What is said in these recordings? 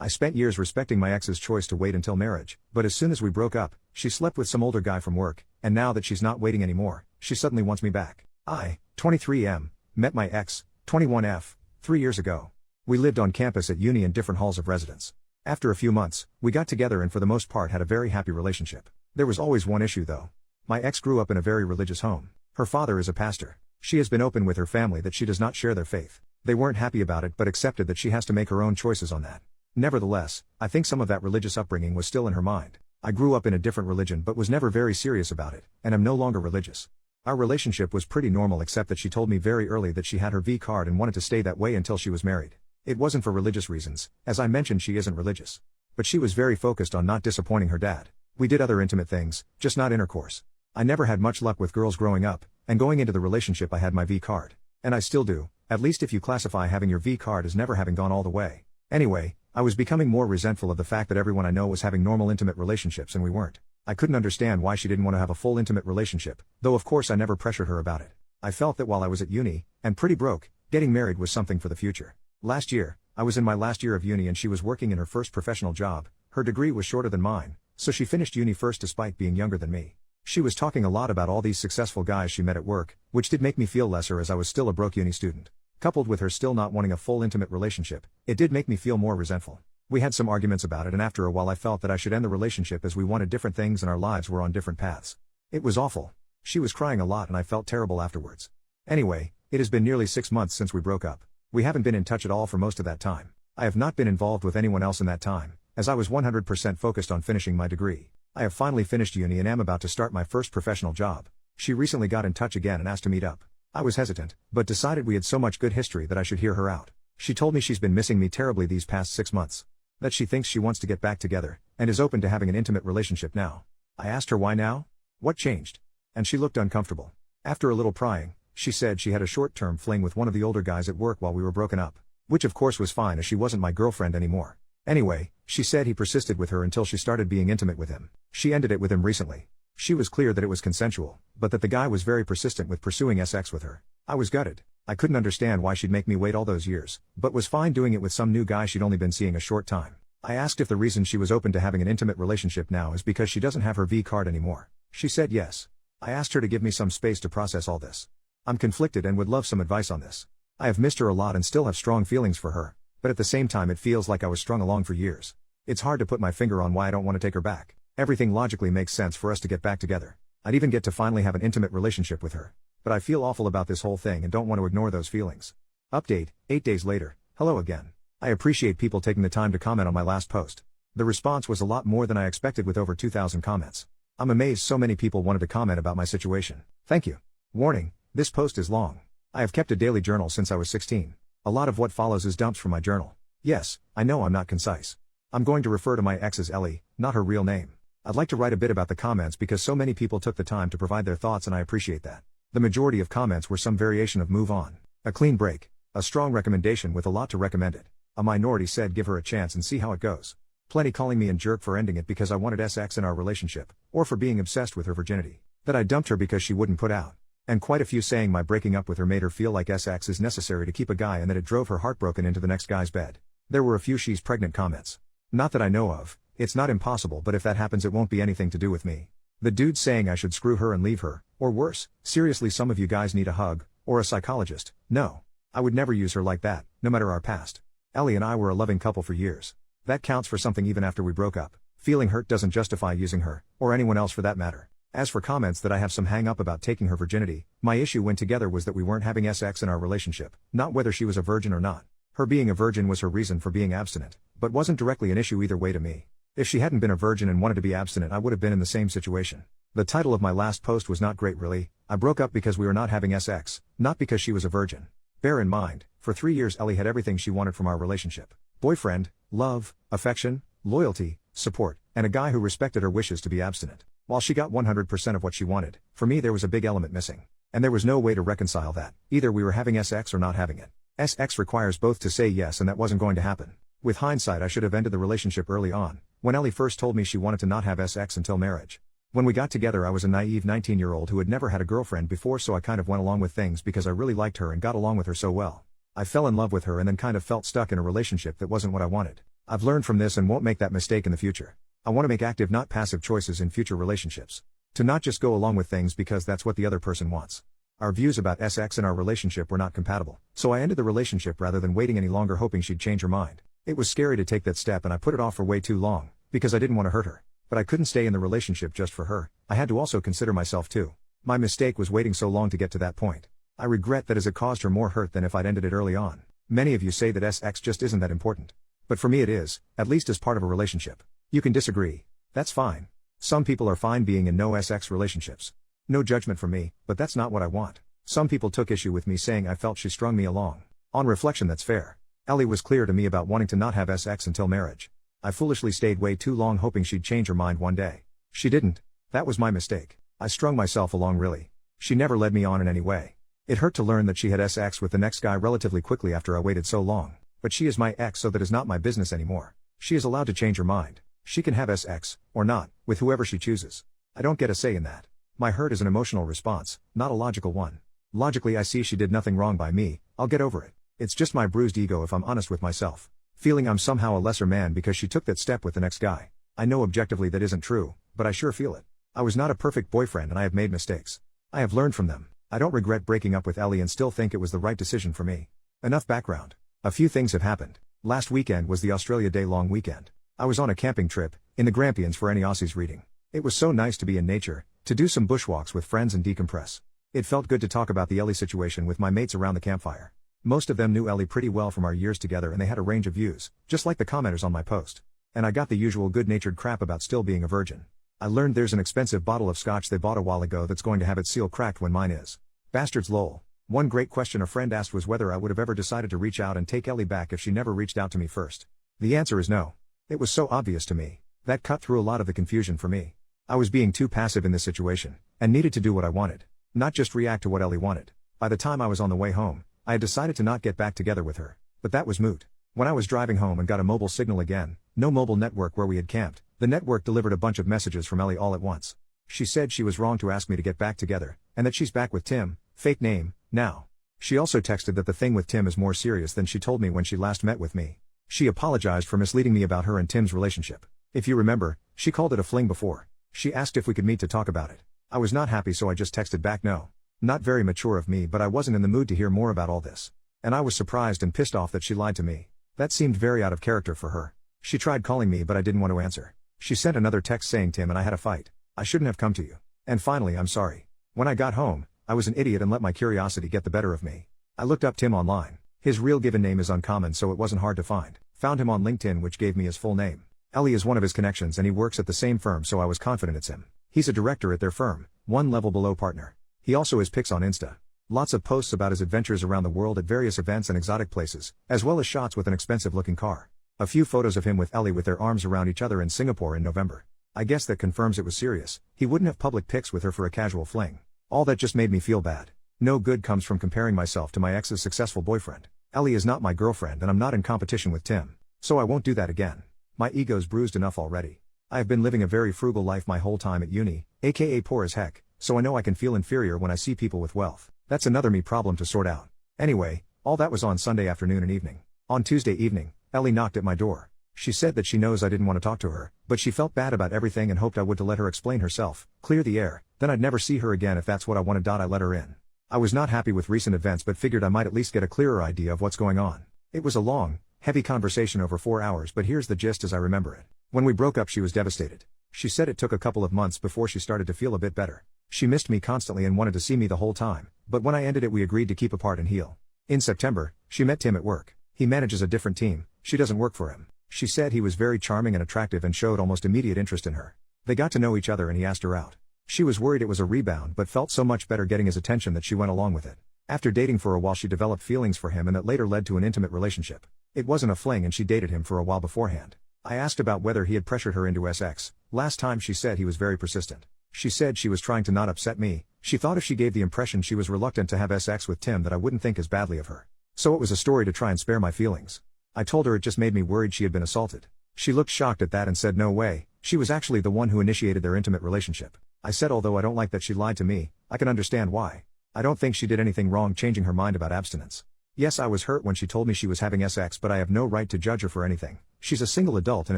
I spent years respecting my ex's choice to wait until marriage, but as soon as we broke up, she slept with some older guy from work, and now that she's not waiting anymore, she suddenly wants me back. I, 23M, met my ex, 21F, 3 years ago. We lived on campus at uni in different halls of residence. After a few months, we got together and for the most part had a very happy relationship. There was always one issue though. My ex grew up in a very religious home. Her father is a pastor. She has been open with her family that she does not share their faith. They weren't happy about it but accepted that she has to make her own choices on that. Nevertheless, I think some of that religious upbringing was still in her mind. I grew up in a different religion but was never very serious about it, and am no longer religious. Our relationship was pretty normal except that she told me very early that she had her V card and wanted to stay that way until she was married. It wasn't for religious reasons, as I mentioned she isn't religious. But she was very focused on not disappointing her dad. We did other intimate things, just not intercourse. I never had much luck with girls growing up, and going into the relationship I had my V card. And I still do, at least if you classify having your V card as never having gone all the way. Anyway, I was becoming more resentful of the fact that everyone I know was having normal intimate relationships and we weren't. I couldn't understand why she didn't want to have a full intimate relationship, though of course I never pressured her about it. I felt that while I was at uni, and pretty broke, getting married was something for the future. Last year, I was in my last year of uni and she was working in her first professional job. Her degree was shorter than mine, so she finished uni first despite being younger than me. She was talking a lot about all these successful guys she met at work, which did make me feel lesser as I was still a broke uni student. Coupled with her still not wanting a full intimate relationship, it did make me feel more resentful. We had some arguments about it and after a while I felt that I should end the relationship as we wanted different things and our lives were on different paths. It was awful. She was crying a lot and I felt terrible afterwards. Anyway, it has been nearly 6 months since we broke up. We haven't been in touch at all for most of that time. I have not been involved with anyone else in that time, as I was 100% focused on finishing my degree. I have finally finished uni and am about to start my first professional job. She recently got in touch again and asked to meet up. I was hesitant, but decided we had so much good history that I should hear her out. She told me she's been missing me terribly these past 6 months. That she thinks she wants to get back together, and is open to having an intimate relationship now. I asked her why now? What changed? And she looked uncomfortable. After a little prying, she said she had a short-term fling with one of the older guys at work while we were broken up. Which of course was fine as she wasn't my girlfriend anymore. Anyway, she said he persisted with her until she started being intimate with him. She ended it with him recently. She was clear that it was consensual, but that the guy was very persistent with pursuing sex with her. I was gutted. I couldn't understand why she'd make me wait all those years, but was fine doing it with some new guy she'd only been seeing a short time. I asked if the reason she was open to having an intimate relationship now is because she doesn't have her V card anymore. She said yes. I asked her to give me some space to process all this. I'm conflicted and would love some advice on this. I have missed her a lot and still have strong feelings for her, but at the same time it feels like I was strung along for years. It's hard to put my finger on why I don't want to take her back. Everything logically makes sense for us to get back together. I'd even get to finally have an intimate relationship with her. But I feel awful about this whole thing and don't want to ignore those feelings. Update, 8 days later, hello again. I appreciate people taking the time to comment on my last post. The response was a lot more than I expected with over 2,000 comments. I'm amazed so many people wanted to comment about my situation. Thank you. Warning, this post is long. I have kept a daily journal since I was 16. A lot of what follows is dumps from my journal. Yes, I know I'm not concise. I'm going to refer to my ex as Ellie, not her real name. I'd like to write a bit about the comments because so many people took the time to provide their thoughts and I appreciate that. The majority of comments were some variation of move on. A clean break. A strong recommendation with a lot to recommend it. A minority said give her a chance and see how it goes. Plenty calling me a jerk for ending it because I wanted sex in our relationship, or for being obsessed with her virginity. That I dumped her because she wouldn't put out. And quite a few saying my breaking up with her made her feel like sex is necessary to keep a guy and that it drove her heartbroken into the next guy's bed. There were a few she's pregnant comments. Not that I know of, it's not impossible but if that happens it won't be anything to do with me. The dude saying I should screw her and leave her, or worse, seriously some of you guys need a hug, or a psychologist. No. I would never use her like that, no matter our past. Ellie and I were a loving couple for years. That counts for something even after we broke up. Feeling hurt doesn't justify using her, or anyone else for that matter. As for comments that I have some hang up about taking her virginity, my issue when together was that we weren't having sex in our relationship, not whether she was a virgin or not. Her being a virgin was her reason for being abstinent, but wasn't directly an issue either way to me. If she hadn't been a virgin and wanted to be abstinent I would have been in the same situation. The title of my last post was not great really. I broke up because we were not having sex, not because she was a virgin. Bear in mind, for 3 years Ellie had everything she wanted from our relationship. Boyfriend, love, affection, loyalty, support, and a guy who respected her wishes to be abstinent. While she got 100% of what she wanted, for me there was a big element missing. And there was no way to reconcile that. Either we were having sex or not having it. Sex requires both to say yes and that wasn't going to happen. With hindsight I should have ended the relationship early on, when Ellie first told me she wanted to not have sex until marriage. When we got together I was a naive 19-year-old who had never had a girlfriend before so I kind of went along with things because I really liked her and got along with her so well. I fell in love with her and then kind of felt stuck in a relationship that wasn't what I wanted. I've learned from this and won't make that mistake in the future. I want to make active, not passive choices in future relationships. To not just go along with things because that's what the other person wants. Our views about sex in our relationship were not compatible, so I ended the relationship rather than waiting any longer hoping she'd change her mind. It was scary to take that step and I put it off for way too long, because I didn't want to hurt her. But I couldn't stay in the relationship just for her, I had to also consider myself too. My mistake was waiting so long to get to that point. I regret that as it caused her more hurt than if I'd ended it early on. Many of you say that sex just isn't that important. But for me it is, at least as part of a relationship. You can disagree. That's fine. Some people are fine being in no sex relationships. No judgment from me, but that's not what I want. Some people took issue with me saying I felt she strung me along. On reflection, that's fair. Ellie was clear to me about wanting to not have sex until marriage. I foolishly stayed way too long hoping she'd change her mind one day. She didn't. That was my mistake. I strung myself along really. She never led me on in any way. It hurt to learn that she had sex with the next guy relatively quickly after I waited so long. But she is my ex, so that is not my business anymore. She is allowed to change her mind. She can have sex, or not, with whoever she chooses. I don't get a say in that. My hurt is an emotional response, not a logical one. Logically I see she did nothing wrong by me, I'll get over it. It's just my bruised ego if I'm honest with myself. Feeling I'm somehow a lesser man because she took that step with the next guy. I know objectively that isn't true, but I sure feel it. I was not a perfect boyfriend and I have made mistakes. I have learned from them. I don't regret breaking up with Ellie and still think it was the right decision for me. Enough background. A few things have happened. Last weekend was the Australia Day long weekend. I was on a camping trip, in the Grampians for any Aussies reading. It was so nice to be in nature, to do some bushwalks with friends and decompress. It felt good to talk about the Ellie situation with my mates around the campfire. Most of them knew Ellie pretty well from our years together and they had a range of views, just like the commenters on my post. And I got the usual good-natured crap about still being a virgin. I learned there's an expensive bottle of scotch they bought a while ago that's going to have its seal cracked when mine is. Bastards lol. One great question a friend asked was whether I would have ever decided to reach out and take Ellie back if she never reached out to me first. The answer is no. It was so obvious to me. That cut through a lot of the confusion for me. I was being too passive in this situation, and needed to do what I wanted. Not just react to what Ellie wanted. By the time I was on the way home, I had decided to not get back together with her. But that was moot. When I was driving home and got a mobile signal again, no mobile network where we had camped, the network delivered a bunch of messages from Ellie all at once. She said she was wrong to ask me to get back together, and that she's back with Tim, fake name, now. She also texted that the thing with Tim is more serious than she told me when she last met with me. She apologized for misleading me about her and Tim's relationship. If you remember, she called it a fling before. She asked if we could meet to talk about it. I was not happy, so I just texted back no. Not very mature of me, but I wasn't in the mood to hear more about all this. And I was surprised and pissed off that she lied to me. That seemed very out of character for her. She tried calling me but I didn't want to answer. She sent another text saying Tim and I had a fight. I shouldn't have come to you. And finally, I'm sorry. When I got home, I was an idiot and let my curiosity get the better of me. I looked up Tim online. His real given name is uncommon, so it wasn't hard to find. Found him on LinkedIn, which gave me his full name. Ellie is one of his connections and he works at the same firm, so I was confident it's him. He's a director at their firm, one level below partner. He also has pics on Insta. Lots of posts about his adventures around the world at various events and exotic places, as well as shots with an expensive looking car. A few photos of him with Ellie with their arms around each other in Singapore in November. I guess that confirms it was serious. He wouldn't have public pics with her for a casual fling. All that just made me feel bad. No good comes from comparing myself to my ex's successful boyfriend. Ellie is not my girlfriend and I'm not in competition with Tim. So I won't do that again. My ego's bruised enough already. I have been living a very frugal life my whole time at uni, aka poor as heck, so I know I can feel inferior when I see people with wealth. That's another me problem to sort out. Anyway, all that was on Sunday afternoon and evening. On Tuesday evening, Ellie knocked at my door. She said that she knows I didn't want to talk to her, but she felt bad about everything and hoped I would to let her explain herself, clear the air, then I'd never see her again if that's what I wanted. I let her in. I was not happy with recent events but figured I might at least get a clearer idea of what's going on. It was a long, heavy conversation over 4 hours, but here's the gist as I remember it. When we broke up she was devastated. She said it took a couple of months before she started to feel a bit better. She missed me constantly and wanted to see me the whole time, but when I ended it we agreed to keep apart and heal. In September, she met Tim at work. He manages a different team, she doesn't work for him. She said he was very charming and attractive and showed almost immediate interest in her. They got to know each other and he asked her out. She was worried it was a rebound but felt so much better getting his attention that she went along with it. After dating for a while she developed feelings for him and that later led to an intimate relationship. It wasn't a fling and she dated him for a while beforehand. I asked about whether he had pressured her into sex. Last time she said he was very persistent. She said she was trying to not upset me. She thought if she gave the impression she was reluctant to have sex with Tim that I wouldn't think as badly of her. So it was a story to try and spare my feelings. I told her it just made me worried she had been assaulted. She looked shocked at that and said no way, she was actually the one who initiated their intimate relationship. I said although I don't like that she lied to me, I can understand why. I don't think she did anything wrong changing her mind about abstinence. Yes, I was hurt when she told me she was having sex, but I have no right to judge her for anything. She's a single adult and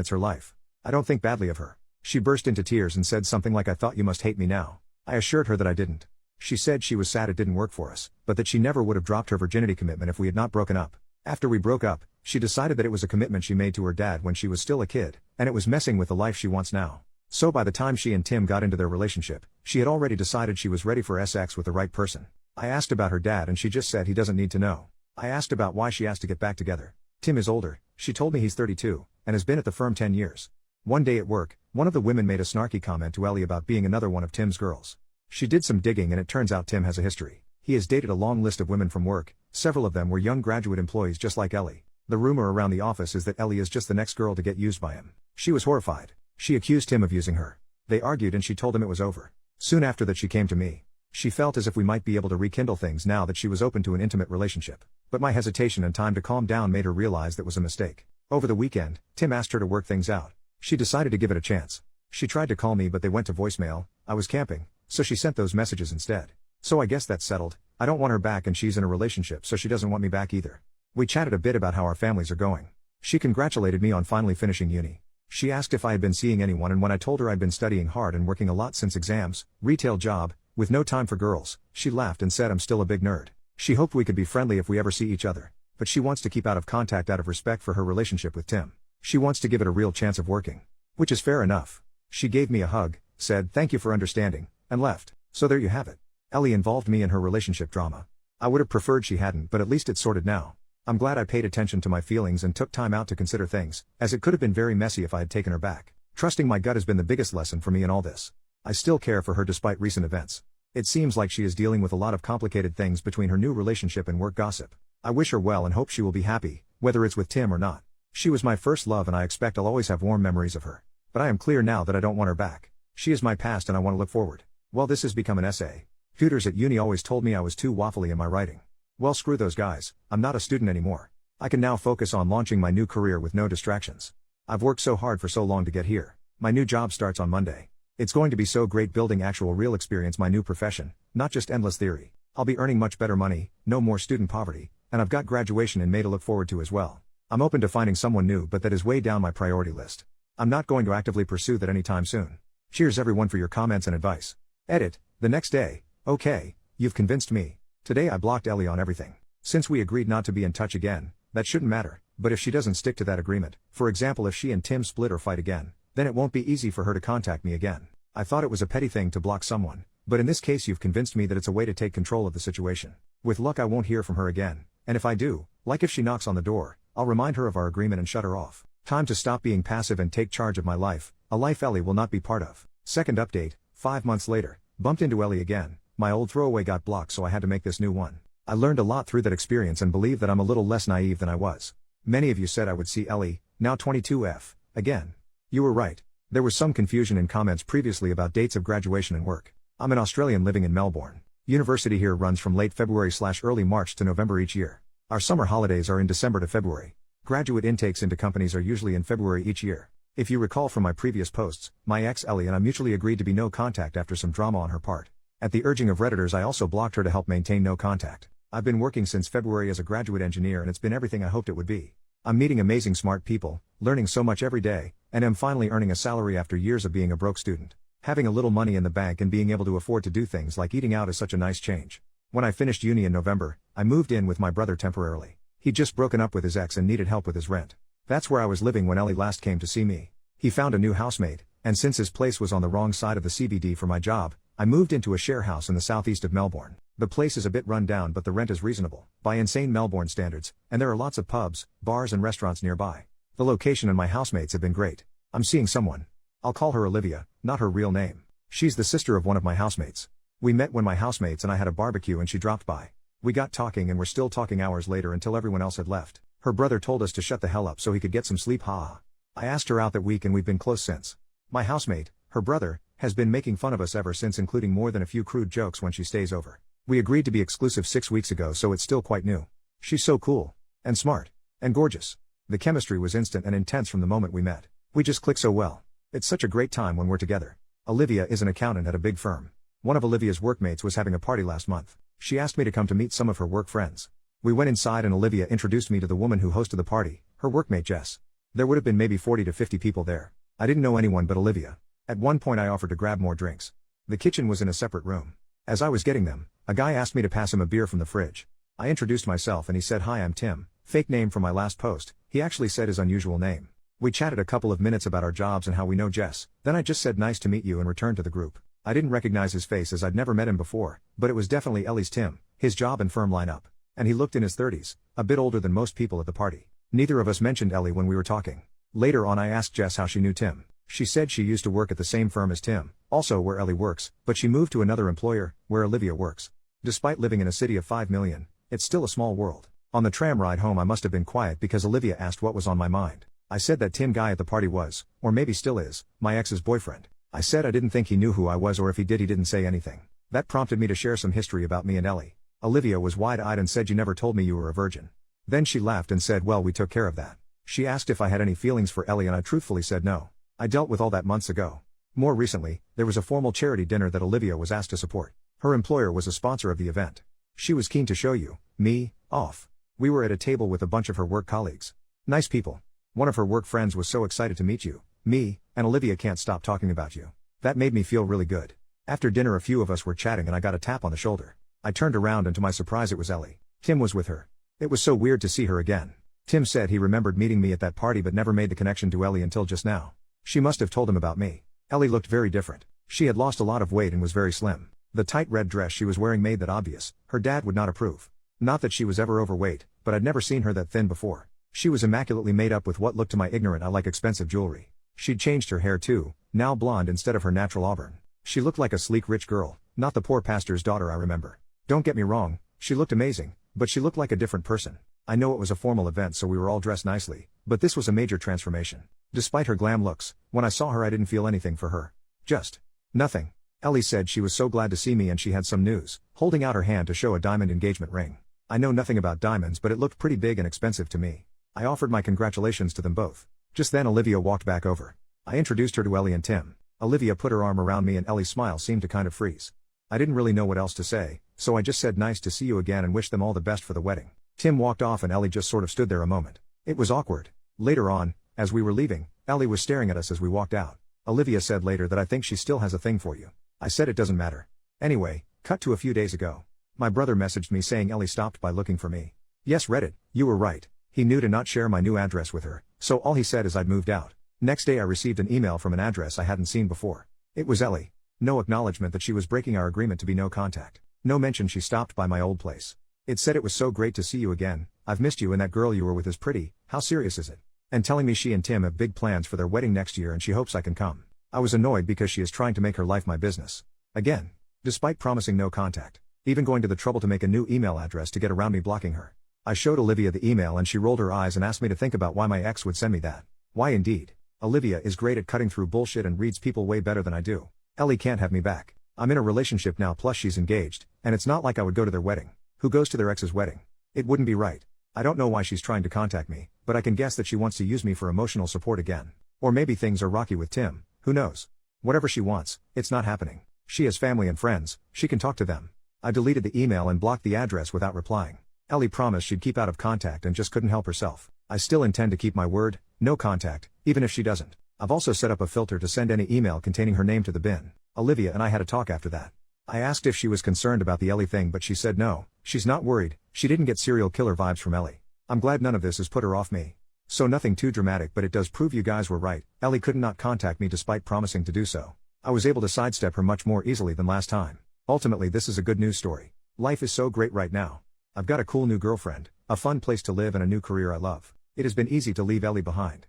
it's her life. I don't think badly of her. She burst into tears and said something like, "I thought you must hate me now." I assured her that I didn't. She said she was sad it didn't work for us, but that she never would have dropped her virginity commitment if we had not broken up. After we broke up, she decided that it was a commitment she made to her dad when she was still a kid, and it was messing with the life she wants now. So by the time she and Tim got into their relationship, she had already decided she was ready for sex with the right person. I asked about her dad and she just said he doesn't need to know. I asked about why she asked to get back together. Tim is older, she told me he's 32, and has been at the firm 10 years. One day at work, one of the women made a snarky comment to Ellie about being another one of Tim's girls. She did some digging and it turns out Tim has a history. He has dated a long list of women from work, several of them were young graduate employees just like Ellie. The rumor around the office is that Ellie is just the next girl to get used by him. She was horrified. She accused him of using her. They argued and she told him it was over. Soon after that she came to me. She felt as if we might be able to rekindle things now that she was open to an intimate relationship. But my hesitation and time to calm down made her realize that was a mistake. Over the weekend, Tim asked her to work things out. She decided to give it a chance. She tried to call me but they went to voicemail. I was camping, so she sent those messages instead. So I guess that's settled. I don't want her back and she's in a relationship so she doesn't want me back either. We chatted a bit about how our families are going. She congratulated me on finally finishing uni. She asked if I had been seeing anyone and when I told her I'd been studying hard and working a lot since exams, retail job, with no time for girls, she laughed and said I'm still a big nerd. She hoped we could be friendly if we ever see each other. But she wants to keep out of contact out of respect for her relationship with Tim. She wants to give it a real chance of working. Which is fair enough. She gave me a hug, said thank you for understanding, and left. So there you have it. Ellie involved me in her relationship drama. I would have preferred she hadn't but at least it's sorted now. I'm glad I paid attention to my feelings and took time out to consider things, as it could have been very messy if I had taken her back. Trusting my gut has been the biggest lesson for me in all this. I still care for her despite recent events. It seems like she is dealing with a lot of complicated things between her new relationship and work gossip. I wish her well and hope she will be happy, whether it's with Tim or not. She was my first love and I expect I'll always have warm memories of her. But I am clear now that I don't want her back. She is my past and I want to look forward. Well, this has become an essay. Tutors at uni always told me I was too waffly in my writing. Well, screw those guys, I'm not a student anymore. I can now focus on launching my new career with no distractions. I've worked so hard for so long to get here. My new job starts on Monday. It's going to be so great building actual real experience my new profession, not just endless theory. I'll be earning much better money, no more student poverty, and I've got graduation in May to look forward to as well. I'm open to finding someone new but that is way down my priority list. I'm not going to actively pursue that anytime soon. Cheers everyone for your comments and advice. Edit, the next day, okay, you've convinced me. Today I blocked Ellie on everything. Since we agreed not to be in touch again, that shouldn't matter, but if she doesn't stick to that agreement, for example if she and Tim split or fight again, then it won't be easy for her to contact me again. I thought it was a petty thing to block someone, but in this case you've convinced me that it's a way to take control of the situation. With luck I won't hear from her again, and if I do, like if she knocks on the door, I'll remind her of our agreement and shut her off. Time to stop being passive and take charge of my life, a life Ellie will not be part of. Second update, 5 months later, bumped into Ellie again. My old throwaway got blocked so I had to make this new one. I learned a lot through that experience and believe that I'm a little less naive than I was. Many of you said I would see Ellie, now 22F, again. You were right. There was some confusion in comments previously about dates of graduation and work. I'm an Australian living in Melbourne. University here runs from late February/early March to November each year. Our summer holidays are in December to February. Graduate intakes into companies are usually in February each year. If you recall from my previous posts, my ex Ellie and I mutually agreed to be no contact after some drama on her part. At the urging of Redditors I also blocked her to help maintain no contact. I've been working since February as a graduate engineer and it's been everything I hoped it would be. I'm meeting amazing smart people, learning so much every day, and am finally earning a salary after years of being a broke student. Having a little money in the bank and being able to afford to do things like eating out is such a nice change. When I finished uni in November, I moved in with my brother temporarily. He'd just broken up with his ex and needed help with his rent. That's where I was living when Ellie last came to see me. He found a new housemate, and since his place was on the wrong side of the CBD for my job, I moved into a share house in the southeast of Melbourne. The place is a bit run down but the rent is reasonable, by insane Melbourne standards, and there are lots of pubs, bars and restaurants nearby. The location and my housemates have been great. I'm seeing someone. I'll call her Olivia, not her real name. She's the sister of one of my housemates. We met when my housemates and I had a barbecue and she dropped by. We got talking and were still talking hours later until everyone else had left. Her brother told us to shut the hell up so he could get some sleep, haha. I asked her out that week and we've been close since. My housemate, her brother, has been making fun of us ever since, including more than a few crude jokes when she stays over. We agreed to be exclusive 6 weeks ago so it's still quite new. She's so cool. And smart. And gorgeous. The chemistry was instant and intense from the moment we met. We just click so well. It's such a great time when we're together. Olivia is an accountant at a big firm. One of Olivia's workmates was having a party last month. She asked me to come to meet some of her work friends. We went inside and Olivia introduced me to the woman who hosted the party, her workmate Jess. There would have been maybe 40 to 50 people there. I didn't know anyone but Olivia. At one point I offered to grab more drinks. The kitchen was in a separate room. As I was getting them, a guy asked me to pass him a beer from the fridge. I introduced myself and he said, "Hi, I'm Tim," fake name from my last post. He actually said his unusual name. We chatted a couple of minutes about our jobs and how we know Jess. Then I just said nice to meet you and returned to the group. I didn't recognize his face as I'd never met him before, but it was definitely Ellie's Tim, his job and firm lineup. And he looked in his 30s, a bit older than most people at the party. Neither of us mentioned Ellie when we were talking. Later on I asked Jess how she knew Tim. She said she used to work at the same firm as Tim, also where Ellie works, but she moved to another employer, where Olivia works. Despite living in a city of 5 million, it's still a small world. On the tram ride home I must have been quiet because Olivia asked what was on my mind. I said that Tim guy at the party was, or maybe still is, my ex's boyfriend. I said I didn't think he knew who I was, or if he did he didn't say anything. That prompted me to share some history about me and Ellie. Olivia was wide-eyed and said, "You never told me you were a virgin." Then she laughed and said, "Well, we took care of that." She asked if I had any feelings for Ellie and I truthfully said no. I dealt with all that months ago. More recently, there was a formal charity dinner that Olivia was asked to support. Her employer was a sponsor of the event. She was keen to show me off. We were at a table with a bunch of her work colleagues. Nice people. One of her work friends was so excited to meet you, me, and Olivia can't stop talking about you. That made me feel really good. After dinner a few of us were chatting and I got a tap on the shoulder. I turned around and to my surprise it was Ellie. Tim was with her. It was so weird to see her again. Tim said he remembered meeting me at that party but never made the connection to Ellie until just now. She must have told him about me. Ellie looked very different. She had lost a lot of weight and was very slim. The tight red dress she was wearing made that obvious. Her dad would not approve. Not that she was ever overweight, but I'd never seen her that thin before. She was immaculately made up with what looked to my ignorant eye like expensive jewelry. She'd changed her hair too, now blonde instead of her natural auburn. She looked like a sleek rich girl, not the poor pastor's daughter I remember. Don't get me wrong, she looked amazing, but she looked like a different person. I know it was a formal event so we were all dressed nicely, but this was a major transformation. Despite her glam looks, when I saw her I didn't feel anything for her. Just nothing. Ellie said she was so glad to see me and she had some news, holding out her hand to show a diamond engagement ring. I know nothing about diamonds but it looked pretty big and expensive to me. I offered my congratulations to them both. Just then Olivia walked back over. I introduced her to Ellie and Tim. Olivia put her arm around me and Ellie's smile seemed to kind of freeze. I didn't really know what else to say, so I just said nice to see you again and wished them all the best for the wedding. Tim walked off and Ellie just sort of stood there a moment. It was awkward. Later on, as we were leaving, Ellie was staring at us as we walked out. Olivia said later that I think she still has a thing for you. I said it doesn't matter. Anyway, cut to a few days ago. My brother messaged me saying Ellie stopped by looking for me. Yes, Reddit, you were right. He knew to not share my new address with her, so all he said is I'd moved out. Next day I received an email from an address I hadn't seen before. It was Ellie. No acknowledgement that she was breaking our agreement to be no contact. No mention she stopped by my old place. It said it was so great to see you again, I've missed you and that girl you were with is pretty, how serious is it? And telling me she and Tim have big plans for their wedding next year and she hopes I can come. I was annoyed because she is trying to make her life my business. Again. Despite promising no contact. Even going to the trouble to make a new email address to get around me blocking her. I showed Olivia the email and she rolled her eyes and asked me to think about why my ex would send me that. Why indeed. Olivia is great at cutting through bullshit and reads people way better than I do. Ellie can't have me back. I'm in a relationship now plus she's engaged, and it's not like I would go to their wedding. Who goes to their ex's wedding? It wouldn't be right. I don't know why she's trying to contact me, but I can guess that she wants to use me for emotional support again. Or maybe things are rocky with Tim, who knows? Whatever she wants, it's not happening. She has family and friends, she can talk to them. I deleted the email and blocked the address without replying. Ellie promised she'd keep out of contact and just couldn't help herself. I still intend to keep my word, no contact, even if she doesn't. I've also set up a filter to send any email containing her name to the bin. Olivia and I had a talk after that. I asked if she was concerned about the Ellie thing but she said no, she's not worried, she didn't get serial killer vibes from Ellie. I'm glad none of this has put her off me. So nothing too dramatic but it does prove you guys were right, Ellie could not contact me despite promising to do so. I was able to sidestep her much more easily than last time. Ultimately this is a good news story. Life is so great right now. I've got a cool new girlfriend, a fun place to live and a new career I love. It has been easy to leave Ellie behind.